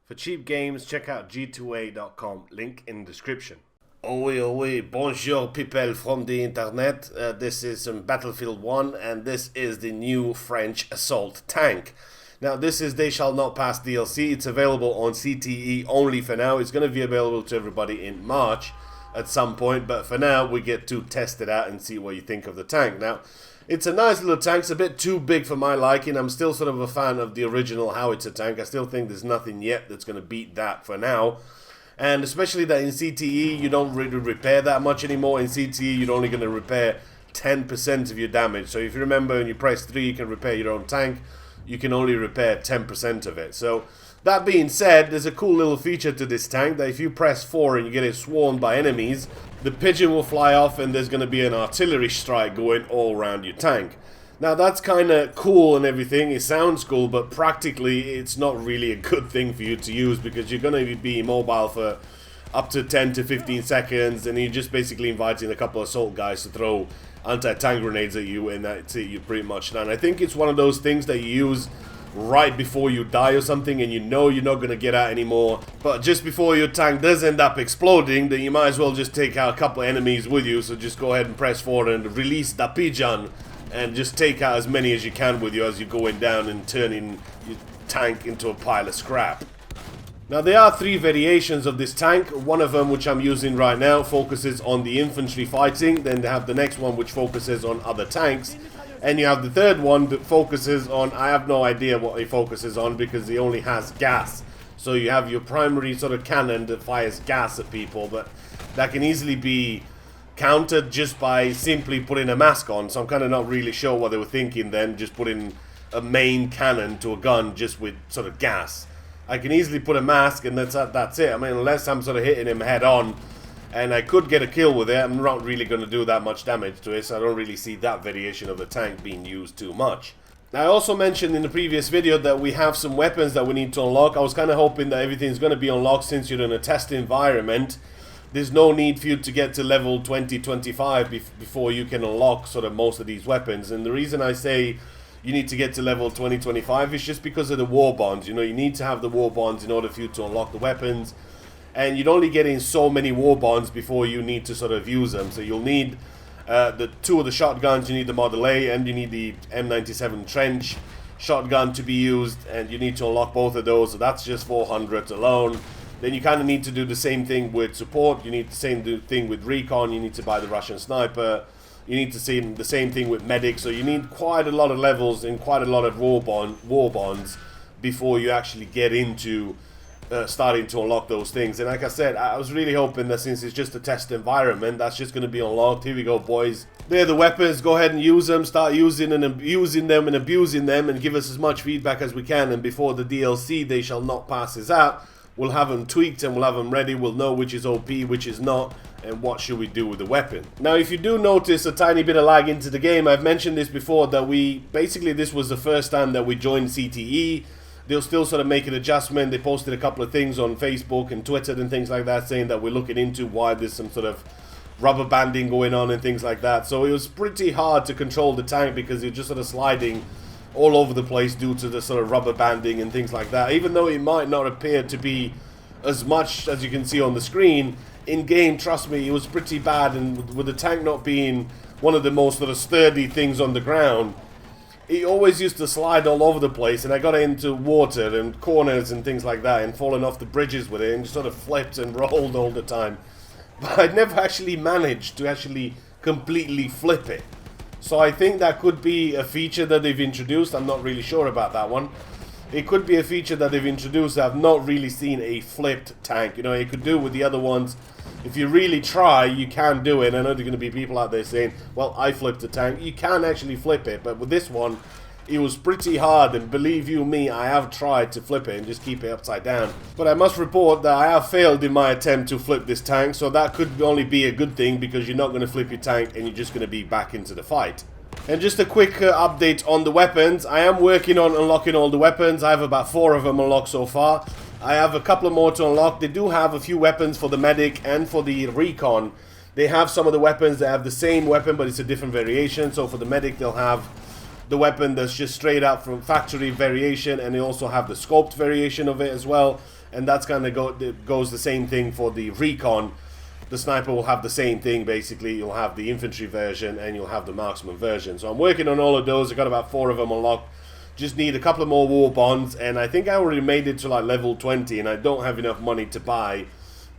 For cheap games, check out g2a.com, link in description. Oui, bonjour people from the internet. This is Battlefield 1 and this is the new French assault tank. Now this is They Shall Not Pass DLC. It's available on CTE only for now. It's going to be available to everybody in March at some point, but for now we get to test it out and see what you think of the tank. Now it's a nice little tank. It's a bit too big for my liking. I'm still sort of a fan of the original howitzer tank. I still think there's nothing yet that's going to beat that for now. And especially that in CTE, you don't really repair that much anymore. In CTE, you're only going to repair 10% of your damage. So if you remember, when you press 3, you can repair your own tank. You can only repair 10% of it. So that being said, there's a cool little feature to this tank that if you press 4 and you get it swarmed by enemies, the pigeon will fly off and there's going to be an artillery strike going all around your tank. Now that's kind of cool and everything, it sounds cool, but practically it's not really a good thing for you to use because you're going to be immobile for up to 10 to 15 seconds and you're just basically inviting a couple of assault guys to throw anti-tank grenades at you and that's it, you're pretty much done. I think it's one of those things that you use right before you die or something and you know you're not going to get out anymore, but just before your tank does end up exploding, then you might as well just take out a couple of enemies with you. So just go ahead and press forward and release the pigeon and just take out as many as you can with you as you're going down and turning your tank into a pile of scrap. Now there are 3 variations of this tank. One of them, which I'm using right now, focuses on the infantry fighting. Then they have the next one which focuses on other tanks. And you have the third one that focuses on, I have no idea what it focuses on because it only has gas. So you have your primary sort of cannon that fires gas at people, but that can easily be countered just by simply putting a mask on. So I'm kind of not really sure what they were thinking then, just putting a main cannon to a gun just with sort of gas. I can easily put a mask and that's it. I mean, unless I'm sort of hitting him head on, and I could get a kill with it, I'm not really going to do that much damage to it, so I don't really see that variation of the tank being used too much. Now, I also mentioned in the previous video that we have some weapons that we need to unlock. I was kind of hoping that everything's going to be unlocked since you're in a test environment. There's no need for you to get to level 20-25 before you can unlock sort of most of these weapons. And the reason I say you need to get to level 20-25 is just because of the war bonds. You know, you need to have the war bonds in order for you to unlock the weapons. And you'd only get in so many war bonds before you need to sort of use them. So you'll need the 2 of the shotguns, you need the Model A, and you need the M97 Trench shotgun to be used. And you need to unlock both of those, so that's just 400 alone. Then you kind of need to do the same thing with support. You need the same thing with recon. You need to buy the Russian sniper. You need to see the same thing with medic. So you need quite a lot of levels and quite a lot of war bonds before you actually get into starting to unlock those things. And like I said, I was really hoping that since it's just a test environment, that's just going to be unlocked. Here we go, boys. They're the weapons. Go ahead and use them. Start using and abusing them and give us as much feedback as we can. And before the DLC, They Shall Not Pass is out, we'll have them tweaked and we'll have them ready. We'll know which is OP, which is not, and what should we do with the weapon. Now, if you do notice a tiny bit of lag into the game, I've mentioned this before, that this was the first time that we joined CTE. They'll still sort of make an adjustment. They posted a couple of things on Facebook and Twitter and things like that saying that we're looking into why there's some sort of rubber banding going on and things like that. So it was pretty hard to control the tank because you're just sort of sliding all over the place due to the sort of rubber banding and things like that. Even though it might not appear to be as much as you can see on the screen, in game, trust me, it was pretty bad. And with the tank not being one of the most sort of sturdy things on the ground, it always used to slide all over the place, and I got into water and corners and things like that and falling off the bridges with it and just sort of flipped and rolled all the time. But I'd never actually managed to actually completely flip it. So I think that could be a feature that they've introduced. I'm not really sure about that one. It could be a feature that they've introduced. I've not really seen a flipped tank. You know, you could do with the other ones. If you really try, you can do it. I know there are going to be people out there saying, well, I flipped a tank. You can actually flip it, but with this one, it was pretty hard, and believe you me, I have tried to flip it and just keep it upside down. But I must report that I have failed in my attempt to flip this tank, so that could only be a good thing because you're not going to flip your tank and you're just going to be back into the fight. And just a quick update on the weapons. I am working on unlocking all the weapons. I have about 4 of them unlocked so far. I have a couple more to unlock. They do have a few weapons for the medic and for the recon. They have some of the weapons that have the same weapon, but it's a different variation. So for the medic, they'll have the weapon that's just straight up from factory variation, and they also have the scoped variation of it as well. and that's kind of goes the same thing for the recon. The sniper will have the same thing, basically. You'll have the infantry version and you'll have the marksman version. So I'm working on all of those. I've got about 4 of them unlocked. Just need a couple of more war bonds, and I think I already made it to like level 20, and I don't have enough money to buy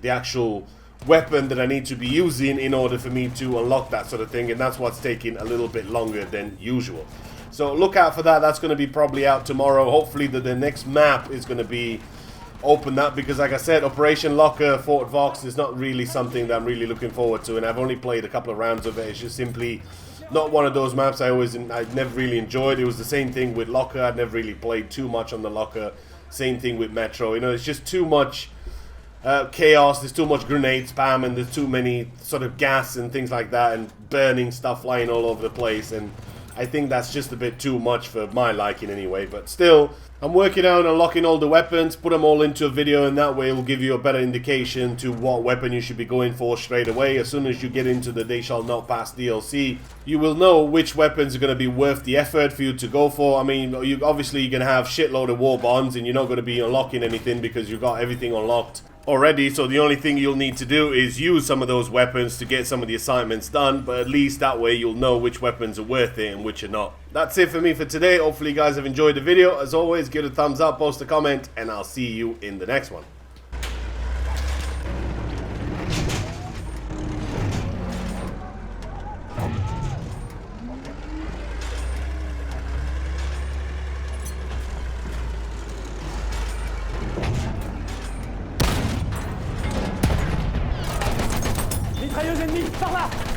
the actual weapon that I need to be using in order for me to unlock that sort of thing, and that's what's taking a little bit longer than usual. So look out for that. That's going to be probably out tomorrow. Hopefully the next map is going to be open up, because like I said, Operation Locker Fort Vox is not really something that I'm really looking forward to, and I've only played a couple of rounds of it. It's just simply not one of those maps I never really enjoyed. It was the same thing with Locker. I'd never really played too much on the Locker. Same thing with Metro. You know, it's just too much chaos. There's too much grenade spam, and there's too many sort of gas and things like that, and burning stuff flying all over the place, and I think that's just a bit too much for my liking anyway. But still, I'm working on unlocking all the weapons, put them all into a video, and that way it will give you a better indication to what weapon you should be going for straight away. As soon as you get into the They Shall Not Pass DLC, you will know which weapons are going to be worth the effort for you to go for. I mean, obviously you're going to have shitload of war bonds, and you're not going to be unlocking anything because you've got everything unlocked already, so the only thing you'll need to do is use some of those weapons to get some of the assignments done, but at least that way you'll know which weapons are worth it and which are not. That's it for me for today. Hopefully you guys have enjoyed the video. As always, give it a thumbs up, post a comment, and I'll see you in the next one. Mitrailleuse ennemie, par là!